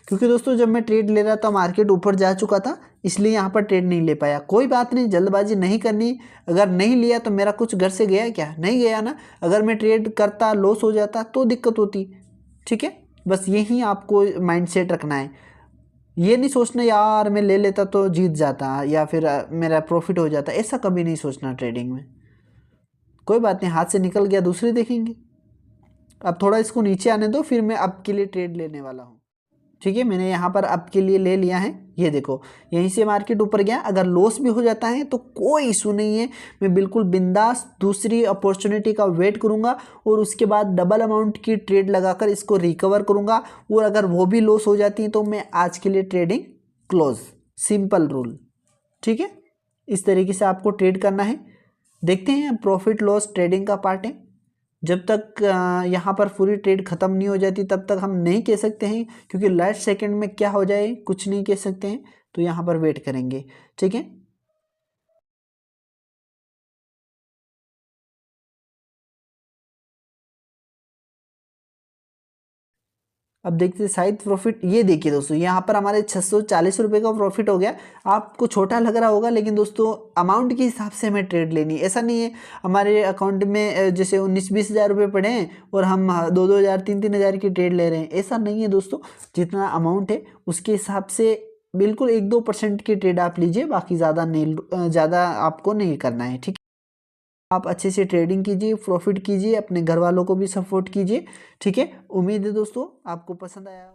क्योंकि दोस्तों जब मैं ट्रेड ले रहा था मार्केट ऊपर जा चुका था, इसलिए यहाँ पर ट्रेड नहीं ले पाया। कोई बात नहीं, जल्दबाजी नहीं करनी। अगर नहीं लिया तो मेरा कुछ घर से गया क्या? नहीं गया ना। अगर मैं ट्रेड करता लॉस हो जाता तो दिक्कत होती। ठीक है, बस यही आपको माइंडसेट रखना है। ये नहीं सोचना यार मैं ले लेता तो जीत जाता या फिर मेरा प्रॉफिट हो जाता, ऐसा कभी नहीं सोचना ट्रेडिंग में। कोई बात नहीं, हाथ से निकल गया, दूसरी देखेंगे। अब थोड़ा इसको नीचे आने दो, फिर मैं अब के लिए ट्रेड लेने वाला हूँ। ठीक है, मैंने यहाँ पर अब के लिए ले लिया है। ये देखो यहीं से मार्केट ऊपर गया, अगर लॉस भी हो जाता है तो कोई इशू नहीं है, मैं बिल्कुल बिंदास दूसरी अपॉर्चुनिटी का वेट करूँगा और उसके बाद डबल अमाउंट की ट्रेड लगाकर इसको रिकवर करूँगा। और अगर वो भी लॉस हो जाती है तो मैं आज के लिए ट्रेडिंग क्लोज। Simple rule. ठीक है, इस तरीके से आपको ट्रेड करना है। देखते हैं, प्रॉफिट लॉस ट्रेडिंग का पार्ट है। जब तक यहाँ पर पूरी ट्रेड ख़त्म नहीं हो जाती तब तक हम नहीं कह सकते हैं, क्योंकि लास्ट सेकंड में क्या हो जाए कुछ नहीं कह सकते हैं। तो यहाँ पर वेट करेंगे। ठीक है, अब देखते हैं शायद प्रॉफिट। ये देखिए दोस्तों, यहाँ पर हमारे 640 रुपये का प्रॉफिट हो गया। आपको छोटा लग रहा होगा, लेकिन दोस्तों अमाउंट के हिसाब से हमें ट्रेड लेनी है। ऐसा नहीं है हमारे अकाउंट में जैसे 19-20 हज़ार रुपये पड़े हैं और हम 2-2 हज़ार 3-3 हज़ार की ट्रेड ले रहे हैं, ऐसा नहीं है दोस्तों। जितना अमाउंट है उसके हिसाब से बिल्कुल 1-2% की ट्रेड आप लीजिए, बाकी ज़्यादा नहीं, ज़्यादा आपको नहीं करना है। ठीक है, आप अच्छे से ट्रेडिंग कीजिए, प्रॉफिट कीजिए, अपने घर वालों को भी सपोर्ट कीजिए। ठीक है, उम्मीद है दोस्तों आपको पसंद आया।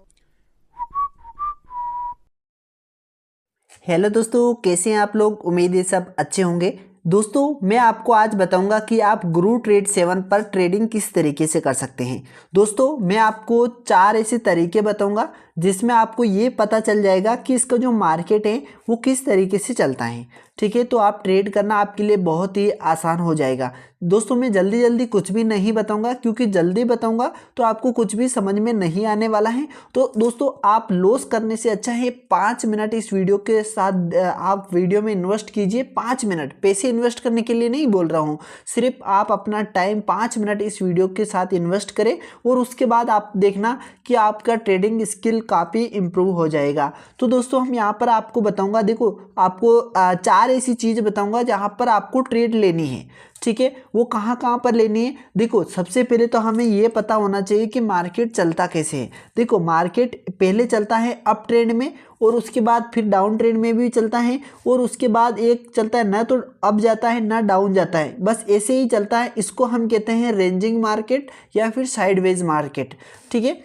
हेलो दोस्तों, कैसे हैं आप लोग? उम्मीद है सब अच्छे होंगे। दोस्तों मैं आपको आज बताऊंगा कि आप गुरु ट्रेड 7 पर ट्रेडिंग किस तरीके से कर सकते हैं। दोस्तों मैं आपको 4 ऐसे तरीके बताऊंगा जिसमें आपको ये पता चल जाएगा कि इसका जो मार्केट है वो किस तरीके से चलता है। ठीक है, तो आप ट्रेड करना आपके लिए बहुत ही आसान हो जाएगा। दोस्तों मैं जल्दी जल्दी कुछ भी नहीं बताऊंगा, क्योंकि जल्दी बताऊंगा तो आपको कुछ भी समझ में नहीं आने वाला है। तो दोस्तों आप लॉस करने से अच्छा है 5 मिनट इस वीडियो के साथ आप वीडियो में इन्वेस्ट कीजिए। 5 मिनट, पैसे इन्वेस्ट करने के लिए नहीं बोल रहा हूँ, सिर्फ आप अपना टाइम 5 मिनट इस वीडियो के साथ इन्वेस्ट करें और उसके बाद आप देखना कि आपका ट्रेडिंग स्किल काफ़ी इम्प्रूव हो जाएगा। तो दोस्तों हम यहाँ पर आपको बताऊंगा, देखो आपको 4 ऐसी चीज़ बताऊंगा जहाँ पर आपको ट्रेड लेनी है। ठीक है, वो कहाँ कहाँ पर लेनी है? देखो सबसे पहले तो हमें ये पता होना चाहिए कि मार्केट चलता कैसे है। देखो मार्केट पहले चलता है अप ट्रेंड में और उसके बाद फिर डाउन ट्रेंड में भी चलता है और उसके बाद एक चलता है ना तो अप जाता है ना डाउन जाता है, बस ऐसे ही चलता है। इसको हम कहते हैं रेंजिंग मार्केट या फिर साइडवेज मार्केट। ठीक है,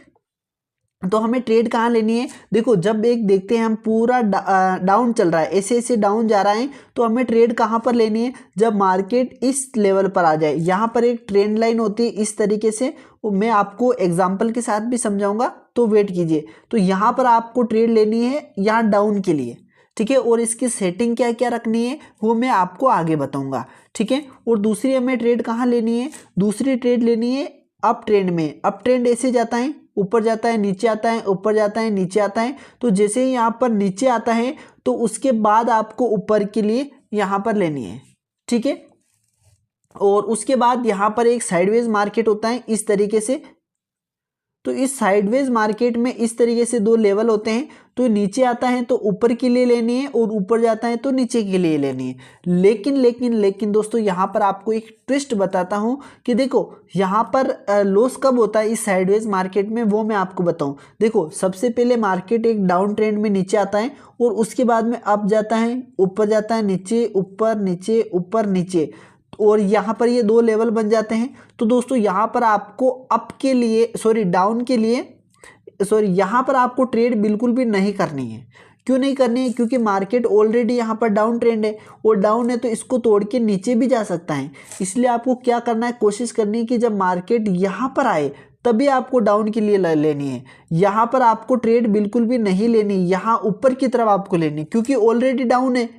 तो हमें ट्रेड कहाँ लेनी है? देखो जब एक देखते हैं हम पूरा डाउन चल रहा है, ऐसे ऐसे डाउन जा रहा है, तो हमें ट्रेड कहाँ पर लेनी है? जब मार्केट इस लेवल पर आ जाए, यहाँ पर एक ट्रेंड लाइन होती है इस तरीके से, मैं आपको एग्जांपल के साथ भी समझाऊंगा, तो वेट कीजिए। तो यहाँ पर आपको ट्रेड लेनी है यहाँ डाउन के लिए। ठीक है, और इसकी सेटिंग क्या क्या रखनी है वो मैं आपको आगे बताऊंगा। ठीक है, और दूसरी हमें ट्रेड कहाँ लेनी है? दूसरी ट्रेड लेनी है अप ट्रेंड में। अप ट्रेंड ऐसे जाता है, ऊपर जाता है नीचे आता है, ऊपर जाता है नीचे आता है। तो जैसे ही यहाँ पर नीचे आता है तो उसके बाद आपको ऊपर के लिए यहाँ पर लेनी है। ठीक है, और उसके बाद यहाँ पर एक साइडवेज मार्केट होता है इस तरीके से। तो इस साइडवेज मार्केट में इस तरीके से 2 लेवल होते हैं, तो नीचे आता है तो ऊपर के लिए लेनी है और ऊपर जाता है तो नीचे के लिए लेनी है। लेकिन लेकिन लेकिन दोस्तों यहाँ पर आपको एक ट्विस्ट बताता हूँ कि देखो यहाँ पर लॉस कब होता है इस साइडवेज मार्केट में, वो मैं आपको बताऊँ। देखो सबसे पहले मार्केट एक डाउन ट्रेंड में नीचे आता है और उसके बाद में अप जाता है, ऊपर जाता है, नीचे ऊपर नीचे ऊपर नीचे, और यहाँ पर ये 2 लेवल बन जाते हैं। तो दोस्तों यहाँ पर आपको अप के लिए डाउन के लिए यहाँ पर आपको ट्रेड बिल्कुल भी नहीं करनी है। क्यों नहीं करनी है? क्योंकि मार्केट ऑलरेडी यहाँ पर डाउन ट्रेंड है और डाउन है तो इसको तोड़ के नीचे भी जा सकता है। इसलिए आपको क्या करना है, कोशिश करनी है कि जब मार्केट यहाँ पर आए तभी आपको डाउन के लिए लेनी है। यहाँ पर आपको ट्रेड बिल्कुल भी नहीं लेनी, यहाँ ऊपर की तरफ आपको लेनी, क्योंकि ऑलरेडी डाउन है।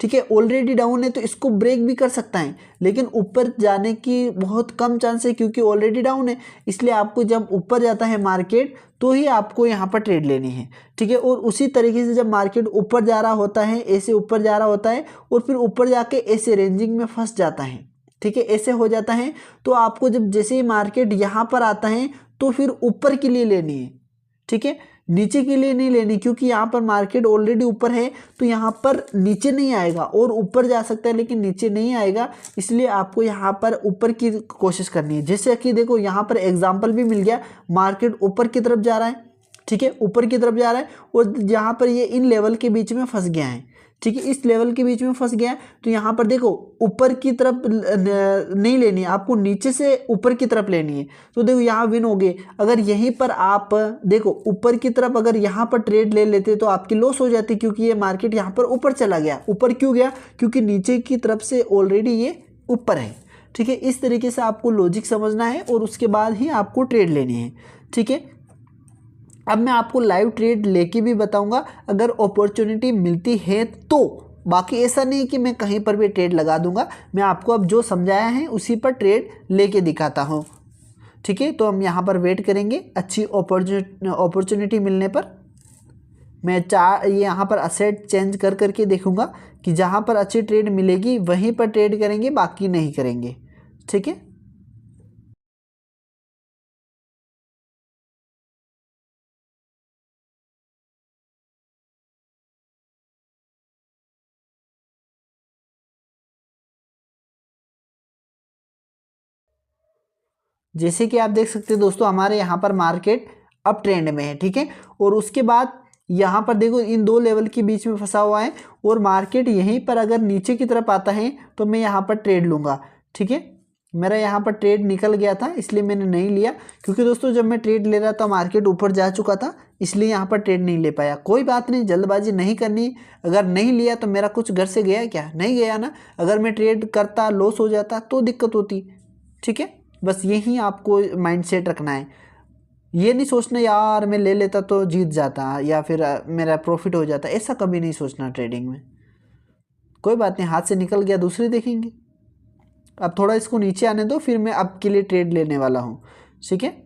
ठीक है, ऑलरेडी डाउन है तो इसको ब्रेक भी कर सकता है, लेकिन ऊपर जाने की बहुत कम चांस है क्योंकि ऑलरेडी डाउन है। इसलिए आपको जब ऊपर जाता है मार्केट तो ही आपको यहाँ पर ट्रेड लेनी है। ठीक है, और उसी तरीके से जब मार्केट ऊपर जा रहा होता है, ऐसे ऊपर जा रहा होता है और फिर ऊपर जाके ऐसे रेंजिंग में फंस जाता है। ठीक है, ऐसे हो जाता है, तो आपको जब जैसे ही मार्केट यहाँ पर आता है तो फिर ऊपर के लिए लेनी है। ठीक है, नीचे के लिए नहीं लेनी, क्योंकि यहाँ पर मार्केट ऑलरेडी ऊपर है तो यहाँ पर नीचे नहीं आएगा, और ऊपर जा सकता है लेकिन नीचे नहीं आएगा। इसलिए आपको यहाँ पर ऊपर की कोशिश करनी है। जैसे कि देखो यहाँ पर एग्जाम्पल भी मिल गया, मार्केट ऊपर की तरफ जा रहा है, ठीक है, ऊपर की तरफ जा रहा है, और यहाँ पर ये इन लेवल के बीच में फंस गया है, ठीक है, इस लेवल के बीच में फंस गया है। तो यहाँ पर देखो ऊपर की तरफ नहीं लेनी है, आपको नीचे से ऊपर की तरफ लेनी है। तो देखो यहाँ विन हो गए। अगर यहीं पर आप देखो ऊपर की तरफ अगर यहाँ पर ट्रेड ले लेते तो आपकी लॉस हो जाती, क्योंकि ये मार्केट यहाँ पर ऊपर चला गया। ऊपर क्यों गया? क्योंकि नीचे की तरफ से ऑलरेडी ये ऊपर है, ठीक है। इस तरीके से आपको लॉजिक समझना है और उसके बाद ही आपको ट्रेड लेनी है, ठीक है। अब मैं आपको लाइव ट्रेड लेके भी बताऊंगा अगर अपॉर्चुनिटी मिलती है तो। बाकी ऐसा नहीं कि मैं कहीं पर भी ट्रेड लगा दूंगा, मैं आपको अब जो समझाया है उसी पर ट्रेड लेके दिखाता हूं, ठीक है। तो हम यहाँ पर वेट करेंगे अच्छी अपॉर्चुनिटी मिलने पर। मैं ये यहाँ पर असेट चेंज कर करके देखूंगा कि जहाँ पर अच्छी ट्रेड मिलेगी वहीं पर ट्रेड करेंगे, बाकी नहीं करेंगे, ठीक है। जैसे कि आप देख सकते हैं दोस्तों, हमारे यहाँ पर मार्केट अप ट्रेंड में है, ठीक है। और उसके बाद यहाँ पर देखो इन दो लेवल के बीच में फंसा हुआ है, और मार्केट यहीं पर अगर नीचे की तरफ आता है तो मैं यहाँ पर ट्रेड लूँगा, ठीक है। मेरा यहाँ पर ट्रेड निकल गया था इसलिए मैंने नहीं लिया, क्योंकि दोस्तों जब मैं ट्रेड ले रहा था मार्केट ऊपर जा चुका था, इसलिए यहाँ पर ट्रेड नहीं ले पाया। कोई बात नहीं, जल्दबाजी नहीं करनी। अगर नहीं लिया तो मेरा कुछ घर से गया क्या? नहीं गया ना। अगर मैं ट्रेड करता लॉस हो जाता तो दिक्कत होती, ठीक है। बस यही आपको माइंडसेट रखना है। ये नहीं सोचना यार मैं ले लेता तो जीत जाता या फिर मेरा प्रॉफिट हो जाता, ऐसा कभी नहीं सोचना ट्रेडिंग में। कोई बात नहीं, हाथ से निकल गया, दूसरी देखेंगे। अब थोड़ा इसको नीचे आने दो, फिर मैं अब के लिए ट्रेड लेने वाला हूँ, ठीक है।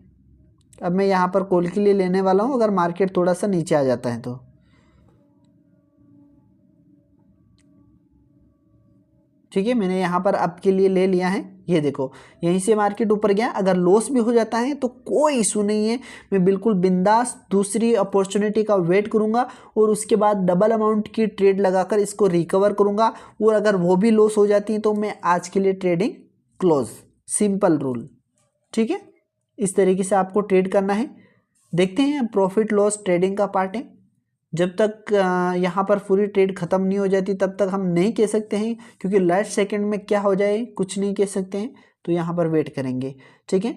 अब मैं यहाँ पर कॉल के लिए लेने वाला हूँ, अगर मार्केट थोड़ा सा नीचे आ जाता है तो, ठीक है। मैंने यहाँ पर अब के लिए ले लिया है। ये देखो यहीं से मार्केट ऊपर गया, अगर लॉस भी हो जाता है तो कोई इशू नहीं है, मैं बिल्कुल बिंदास दूसरी अपॉर्चुनिटी का वेट करूँगा और उसके बाद डबल अमाउंट की ट्रेड लगाकर इसको रिकवर करूँगा। और अगर वो भी लॉस हो जाती है तो मैं आज के लिए ट्रेडिंग क्लोज, सिंपल रूल, ठीक है। इस तरीके से आपको ट्रेड करना है। देखते हैं, प्रॉफिट लॉस ट्रेडिंग का पार्ट है। जब तक यहाँ पर पूरी ट्रेड ख़त्म नहीं हो जाती तब तक हम नहीं कह सकते हैं, क्योंकि लास्ट सेकंड में क्या हो जाए कुछ नहीं कह सकते हैं। तो यहाँ पर वेट करेंगे, ठीक है।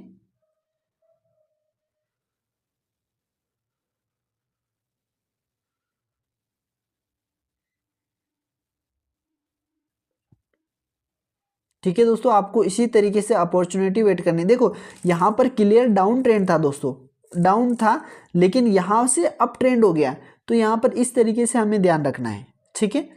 ठीक है दोस्तों, आपको इसी तरीके से अपॉर्चुनिटी वेट करनी है। देखो यहाँ पर क्लियर डाउन ट्रेंड था दोस्तों, डाउन था, लेकिन यहाँ से अप ट्रेंड हो गया। तो यहाँ पर इस तरीके से हमें ध्यान रखना है, ठीक है।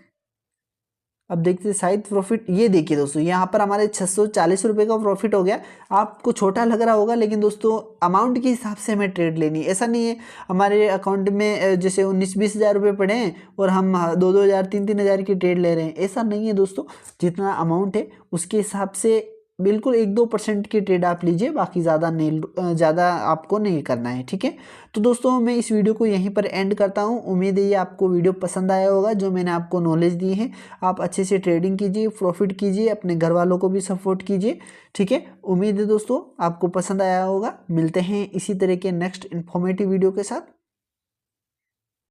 अब देखते हैं शायद प्रॉफिट, ये देखिए दोस्तों यहाँ पर हमारे 640 रुपये का प्रॉफिट हो गया। आपको छोटा लग रहा होगा, लेकिन दोस्तों अमाउंट के हिसाब से हमें ट्रेड लेनी है। ऐसा नहीं है हमारे अकाउंट में जैसे 19-20 हज़ार रुपये पड़े हैं और हम 2-2 हज़ार 3-3 हज़ार की ट्रेड ले रहे हैं, ऐसा नहीं है दोस्तों। जितना अमाउंट है उसके हिसाब से बिल्कुल 1-2% की ट्रेड आप लीजिए, बाकी ज़्यादा नहीं, ज़्यादा आपको नहीं करना है, ठीक है। तो दोस्तों मैं इस वीडियो को यहीं पर एंड करता हूँ। उम्मीद है ये आपको वीडियो पसंद आया होगा, जो मैंने आपको नॉलेज दी है। आप अच्छे से ट्रेडिंग कीजिए, प्रॉफिट कीजिए, अपने घर वालों को भी सपोर्ट कीजिए, ठीक है। उम्मीद है दोस्तों आपको पसंद आया होगा। मिलते हैं इसी तरह के नेक्स्ट इन्फॉर्मेटिव वीडियो के साथ।